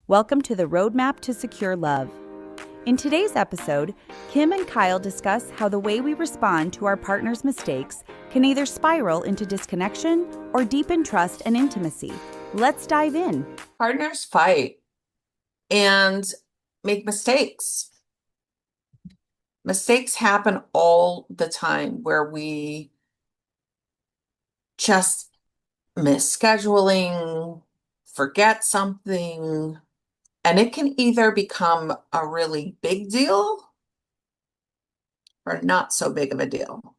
Welcome to the Roadmap to Secure Love. In today's episode, Kim and Kyle discuss how the way we respond to our partner's mistakes can either spiral into disconnection or deepen trust and intimacy. Let's dive in. Partners fight and make mistakes. Mistakes happen all the time where we just miss scheduling, forget something, and it can either become a really big deal or not so big of a deal.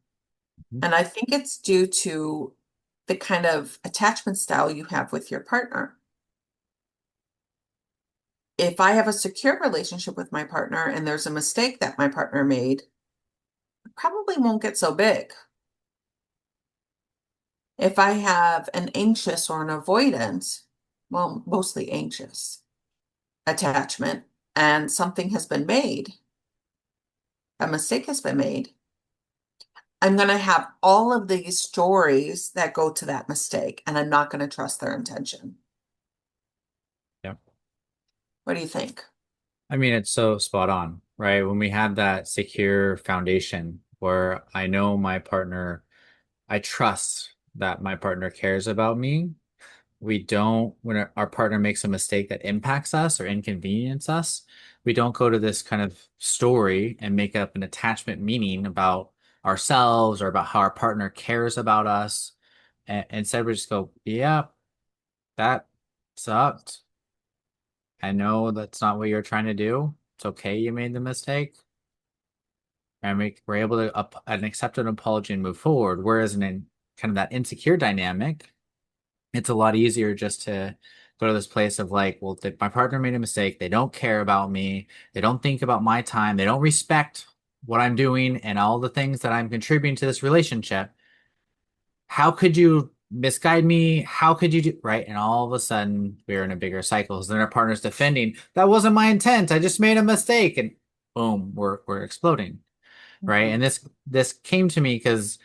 And I think it's due to the kind of attachment style you have with your partner. If I have a secure relationship with my partner and there's a mistake that my partner made, it probably won't get so big. If I have an anxious or an avoidant, well, mostly anxious attachment, and something has been made, a mistake has been made, I'm going to have all of these stories that go to that mistake, and I'm not going to trust their intention. Yeah. What do you think? I mean, it's so spot on, right? When we have that secure foundation where I know my partner, I trust that my partner cares about me. We don't, when our partner makes a mistake that impacts us or inconvenience us, we don't go to this kind of story and make up an attachment meaning about ourselves or about how our partner cares about us. And instead, we just go, yeah, that sucked. I know that's not what you're trying to do. It's okay, you made the mistake. And we're able to accept an apology and move forward. Whereas in kind of that insecure dynamic, it's a lot easier just to go to this place of like, well, my partner made a mistake. They don't care about me. They don't think about my time. They don't respect what I'm doing and all the things that I'm contributing to this relationship. How could you misguide me? How could you do right? And all of a sudden we're in a bigger cycle. So then our partner's defending, that wasn't my intent. I just made a mistake. And boom, we're exploding. Right. Mhm. And this came to me because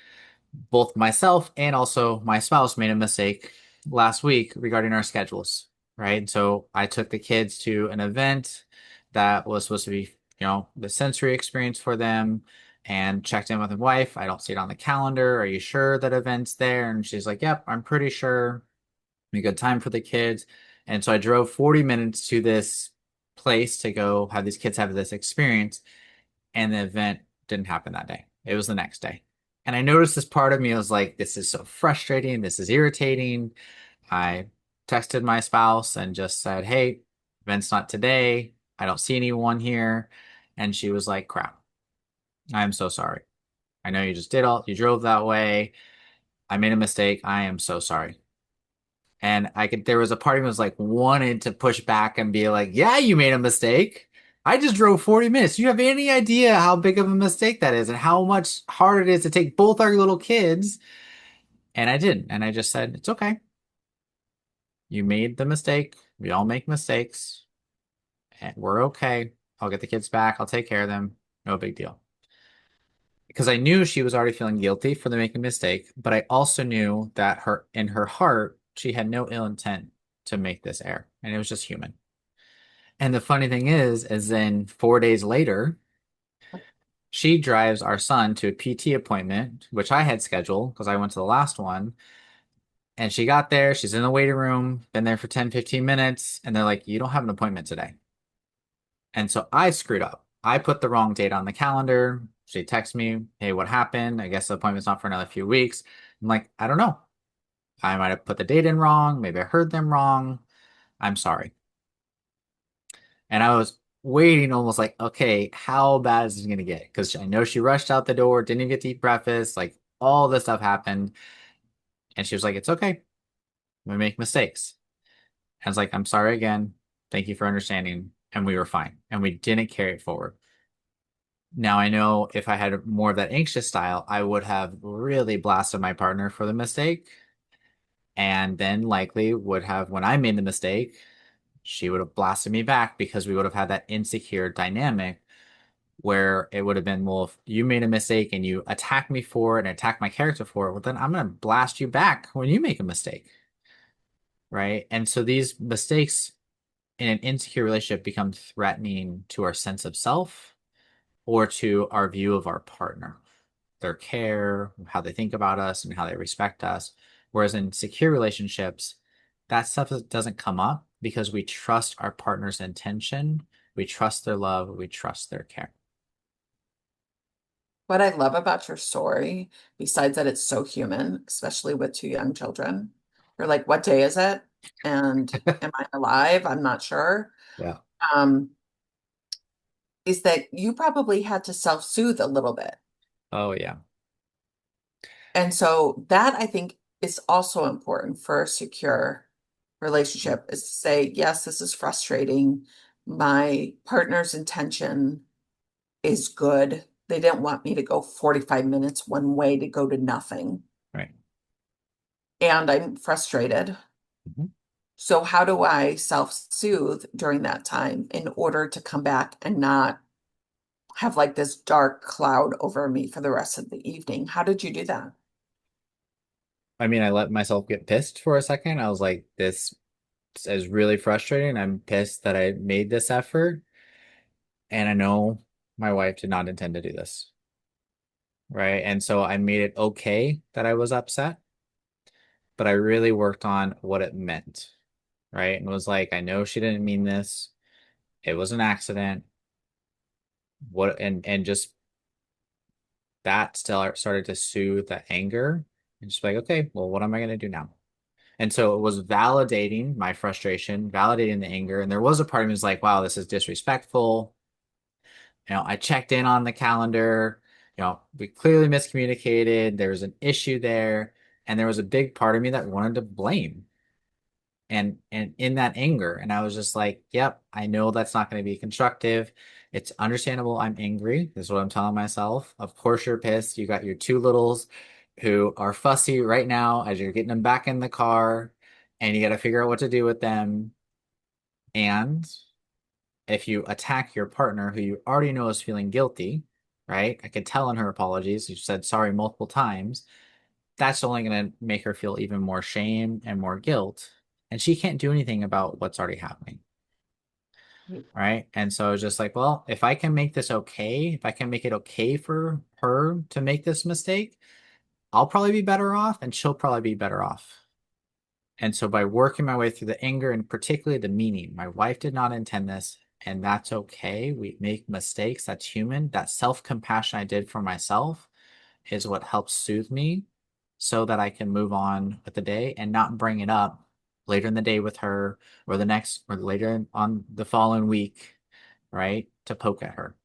both myself and also my spouse made a mistake last week regarding our schedules. Right. So I took the kids to an event that was supposed to be, the sensory experience for them and checked in with my wife. I don't see it on the calendar. Are you sure that event's there? And she's like, yep, I'm pretty sure. A good time for the kids. And so I drove 40 minutes to this place to go have these kids have this experience. And the event didn't happen that day. It was the next day. And I noticed this part of me was like, this is so frustrating. This is irritating. I texted my spouse and just said, hey, event's not today. I don't see anyone here. And she was like, crap, I'm so sorry. I know you drove that way. I made a mistake. I am so sorry. And there was a part of me was like, wanted to push back and be like, yeah, you made a mistake. I just drove 40 minutes. Do you have any idea how big of a mistake that is and how much harder it is to take both our little kids? And I didn't. And I just said, it's okay. You made the mistake. We all make mistakes. And we're okay. I'll get the kids back. I'll take care of them. No big deal. Because I knew she was already feeling guilty for the making mistake, but I also knew that in her heart, she had no ill intent to make this error. And it was just human. And the funny thing is then 4 days later, she drives our son to a PT appointment, which I had scheduled because I went to the last one. And she got there, she's in the waiting room, been there for 10, 15 minutes, and they're like, you don't have an appointment today. And so I screwed up. I put the wrong date on the calendar. She texts me, hey, what happened? I guess the appointment's not for another few weeks. I'm like, I don't know. I might have put the date in wrong. Maybe I heard them wrong. I'm sorry. And I was waiting almost like, okay, how bad is this going to get? Because I know she rushed out the door, didn't even get to eat breakfast, like all this stuff happened. And she was like, it's okay. We make mistakes. And I was like, I'm sorry again. Thank you for understanding. And we were fine. And we didn't carry it forward. Now I know if I had more of that anxious style, I would have really blasted my partner for the mistake. And then likely would have, when I made the mistake, she would have blasted me back because we would have had that insecure dynamic where it would have been, well, if you made a mistake and you attack me for it and attack my character for it, well, then I'm going to blast you back when you make a mistake. Right. And so these mistakes in an insecure relationship become threatening to our sense of self or to our view of our partner, their care, how they think about us, and how they respect us. Whereas in secure relationships, that stuff doesn't come up because we trust our partner's intention, we trust their love, we trust their care. What I love about your story, besides that it's so human, especially with two young children, you're like, what day is it? And am I alive? I'm not sure. Yeah. Um, is that you probably had to self-soothe a little bit. Oh, yeah. And so that I think is also important for a secure relationship is to say, yes, this is frustrating. My partner's intention is good. They didn't want me to go 45 minutes one way to go to nothing. Right. And I'm frustrated. Mhm. So how do I self-soothe during that time in order to come back and not have like this dark cloud over me for the rest of the evening? How did you do that? I mean, I let myself get pissed for a second. I was like, this is really frustrating. I'm pissed that I made this effort. And I know my wife did not intend to do this. Right. And so I made it okay that I was upset, but I really worked on what it meant. Right. And was like, I know she didn't mean this. It was an accident. What, and just that still started to soothe the anger and just like, okay, well, what am I going to do now? And so it was validating my frustration, validating the anger. And there was a part of me was like, wow, this is disrespectful. I checked in on the calendar. We clearly miscommunicated. There was an issue there. And there was a big part of me that wanted to blame and in that anger. And I was just like, yep, I know that's not going to be constructive. It's understandable. I'm angry. This is what I'm telling myself. Of course you're pissed. You got your two littles who are fussy right now as you're getting them back in the car and you got to figure out what to do with them. And if you attack your partner who you already know is feeling guilty, right? I could tell in her apologies. You said sorry multiple times. That's only going to make her feel even more shame and more guilt. And she can't do anything about what's already happening. Right. And so I was just like, well, if I can make this okay, if I can make it okay for her to make this mistake, I'll probably be better off and she'll probably be better off. And so by working my way through the anger and particularly the meaning, my wife did not intend this, and that's okay. We make mistakes. That's human. That self-compassion I did for myself is what helps soothe me so that I can move on with the day and not bring it up later in the day with her or the next or later on the following week, right? To poke at her.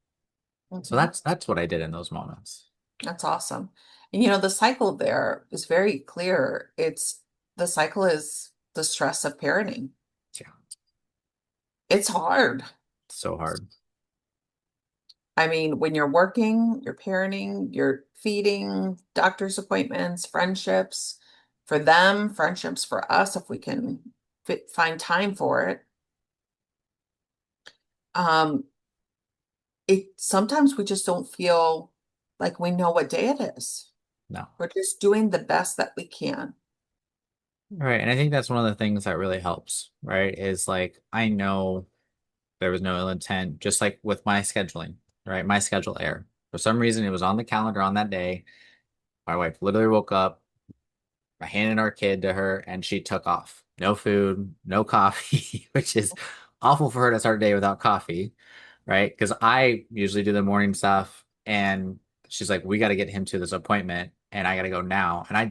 So Mhm. that's what I did in those moments. That's awesome. And the cycle there is very clear. The cycle is the stress of parenting. Yeah, It's hard. so hard. I mean, when you're working, you're parenting, you're feeding, doctor's appointments, friendships for them, friendships for us, if we can find time for it. Um, it sometimes we just don't feel like we know what day it is. No. We're just doing the best that we can. Right. And I think that's one of the things that really helps, right? Is like, I know there was no ill intent, just like with my scheduling, right? My schedule error. For some reason, it was on the calendar on that day. My wife literally woke up, I handed our kid to her, and she took off. No food, no coffee, which is awful for her to start a day without coffee, right? Because I usually do the morning stuff, and she's like, we got to get him to this appointment, and I got to go now. And I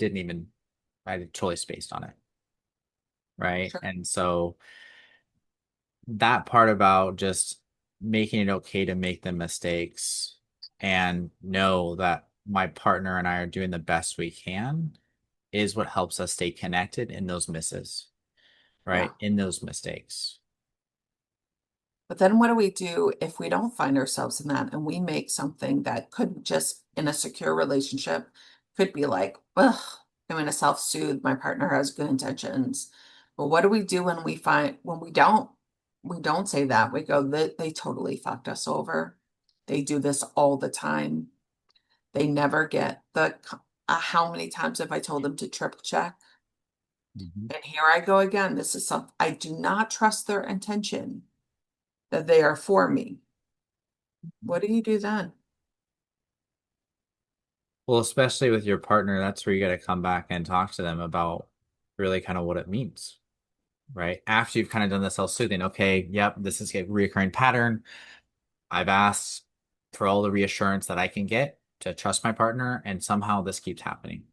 totally spaced on it, right? Sure. And so that part about just making it okay to make the mistakes and know that my partner and I are doing the best we can is what helps us stay connected in those misses, Yeah. right? In those mistakes. But then what do we do if we don't find ourselves in that and we make something that could just in a secure relationship could be like, ugh, I'm going to self-soothe. My partner has good intentions. But what do we do when we don't say that. We go, they totally fucked us over. They do this all the time. They never get how many times have I told them to triple check? Mhm. And here I go again. This is something I do not trust their intention that they are for me. What do you do then? Well, especially with your partner, that's where you got to come back and talk to them about really kind of what it means, right? After you've kind of done the self-soothing, okay, yep, this is a recurring pattern. I've asked for all the reassurance that I can get to trust my partner, and somehow this keeps happening.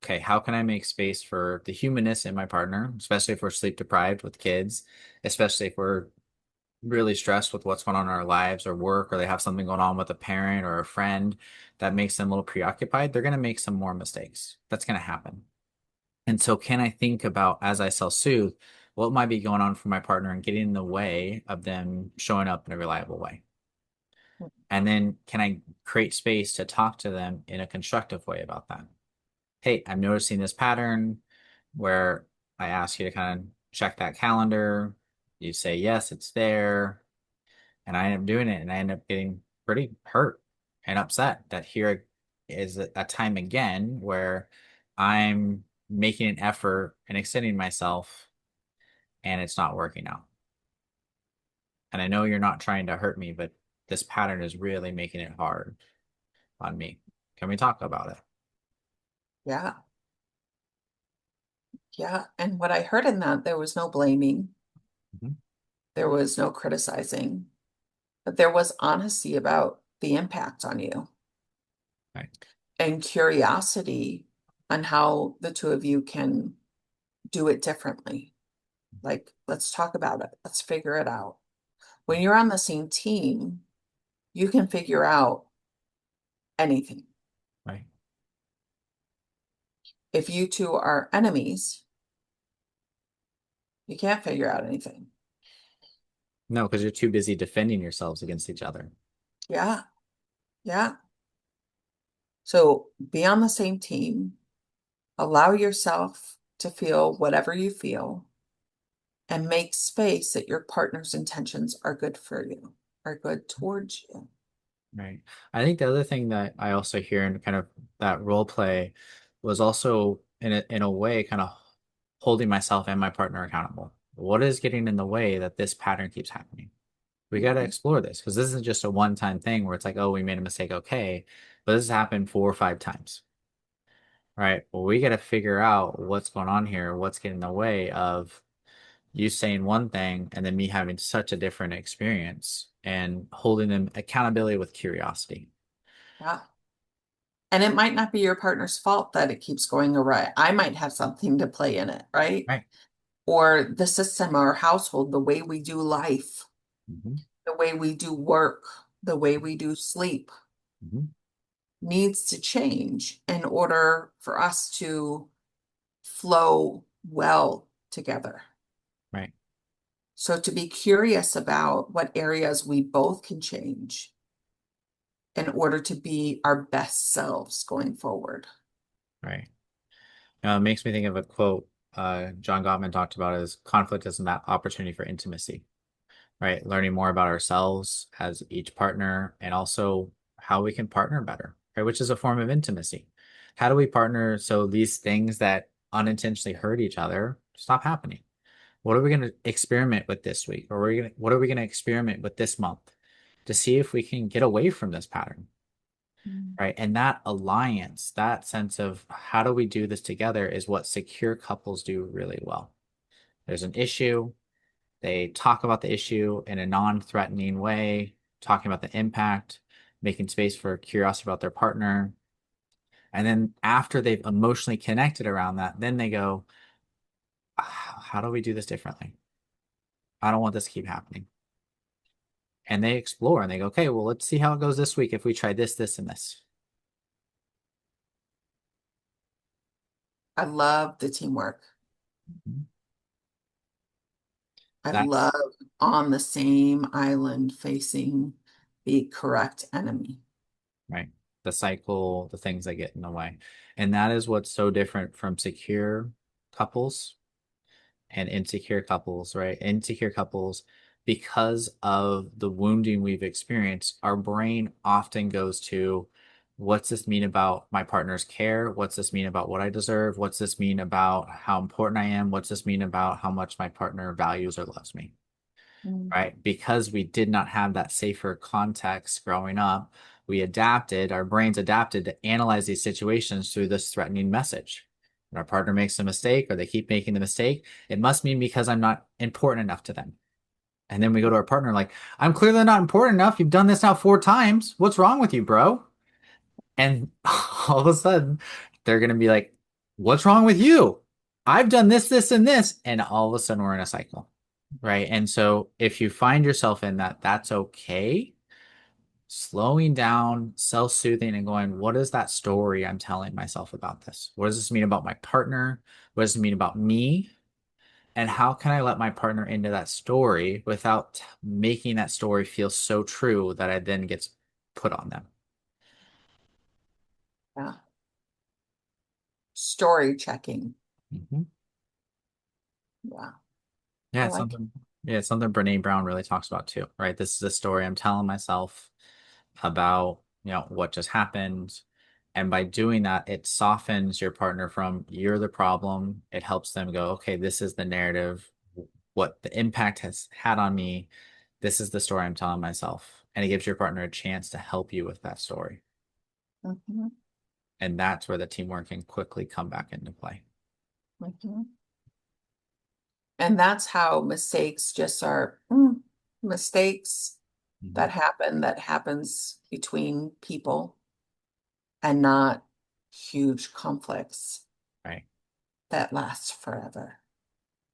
Okay, how can I make space for the humanness in my partner, especially if we're sleep deprived with kids, especially if we're really stressed with what's going on in our lives or work, or they have something going on with a parent or a friend that makes them a little preoccupied, they're going to make some more mistakes. That's going to happen. And so, can I think about as I self soothe, what might be going on for my partner and getting in the way of them showing up in a reliable way? And then, can I create space to talk to them in a constructive way about that? Hey, I'm noticing this pattern where I ask you to kind of check that calendar. You say, yes, it's there. And I end up doing it, and I end up getting pretty hurt and upset that here is a time again where I'm making an effort and extending myself, and it's not working out. And I know you're not trying to hurt me, but this pattern is really making it hard on me. Can we talk about it? Yeah. Yeah. And what I heard in that, there was no blaming, Mhm. there was no criticizing, but there was honesty about the impact on you Right. and curiosity on how the two of you can do it differently. Like, let's talk about it. Let's figure it out. When you're on the same team, you can figure out anything. Right. If you two are enemies, you can't figure out anything. No, because you're too busy defending yourselves against each other. Yeah. Yeah. So be on the same team, allow yourself to feel whatever you feel, and make space that your partner's intentions are good for you, are good towards you. Right. I think the other thing that I also hear in kind of that role play was also in a way kind of holding myself and my partner accountable. What is getting in the way that this pattern keeps happening? We got to Mhm. explore this because this isn't just a one-time thing where it's like, oh, we made a mistake, okay, but this has happened 4 or 5 times, right? Well, we got to figure out what's going on here, what's getting in the way of you saying one thing and then me having such a different experience and holding them accountability with curiosity. Yeah. And it might not be your partner's fault that it keeps going awry. I might have something to play in it, right? Right. Or the system, our household, the way we do life, Hmm. the way we do work, the way we do sleep Hmm. needs to change in order for us to flow well together. Right. So to be curious about what areas we both can change in order to be our best selves going forward. Right. It makes me think of a quote John Gottman talked about as conflict is an opportunity for intimacy, right? Learning more about ourselves as each partner and also how we can partner better, right? Which is a form of intimacy. How do we partner so these things that unintentionally hurt each other stop happening? What are we going to experiment with this week? Or what are we going to experiment with this month to see if we can get away from this pattern? Mm. Right. And that alliance, that sense of how do we do this together is what secure couples do really well. There's an issue, they talk about the issue in a non-threatening way, talking about the impact, making space for curiosity about their partner. And then after they've emotionally connected around that, then they go, how do we do this differently? I don't want this to keep happening. And they explore and they go, okay, well, let's see how it goes this week if we try this, this, and this. I love the teamwork. Mhm. I That's love on the same island facing the correct enemy. right. The cycle, the things that get in the way. And that is what's so different from secure couples and insecure couples, right? Insecure couples, because of the wounding we've experienced, our brain often goes to What's this mean about my partner's care? What's this mean about what I deserve? What's this mean about how important I am? What's this mean about how much my partner values or loves me? Right? Because we did not have that safer context growing up, our brains adapted to analyze these situations through this threatening message. When our partner makes a mistake or they keep making the mistake, it must mean because I'm not important enough to them. And then we go to our partner like, I'm clearly not important enough. You've done this now 4 times. What's wrong with you, bro? And all of a sudden, they're going to be like, what's wrong with you? I've done this, this, and this. And all of a sudden, we're in a cycle. Right. And so if you find yourself in that, that's okay. Slowing down, self-soothing, and going, what is that story I'm telling myself about this? What does this mean about my partner? What does it mean about me? And how can I let my partner into that story without making that story feel so true that it then gets put on them? Yeah. Story checking. Mm-hmm. Yeah. Yeah, I like it's something Brene Brown really talks about too, right? This is a story I'm telling myself about, what just happened. And by doing that, it softens your partner from you're the problem. It helps them go, okay, this is the narrative, what the impact has had on me. This is the story I'm telling myself. And it gives your partner a chance to help you with that story. Mhm. And that's where the teamwork can quickly come back into play. Mhm. And that's how mistakes just are mistakes that happens between people and not huge conflicts Right. that last forever.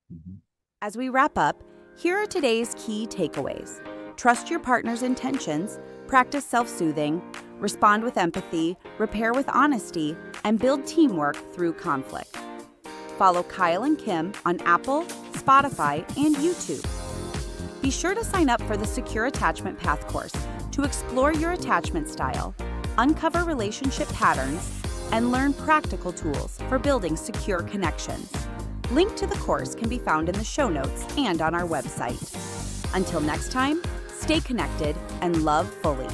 Mhm. As we wrap up, here are today's key takeaways. Trust your partner's intentions, practice self-soothing, respond with empathy, repair with honesty, and build teamwork through conflict. Follow Kyle and Kim on Apple, Spotify, and YouTube. Be sure to sign up for the Secure Attachment Path course to explore your attachment style, uncover relationship patterns, and learn practical tools for building secure connections. Link to the course can be found in the show notes and on our website. Until next time, stay connected and love fully.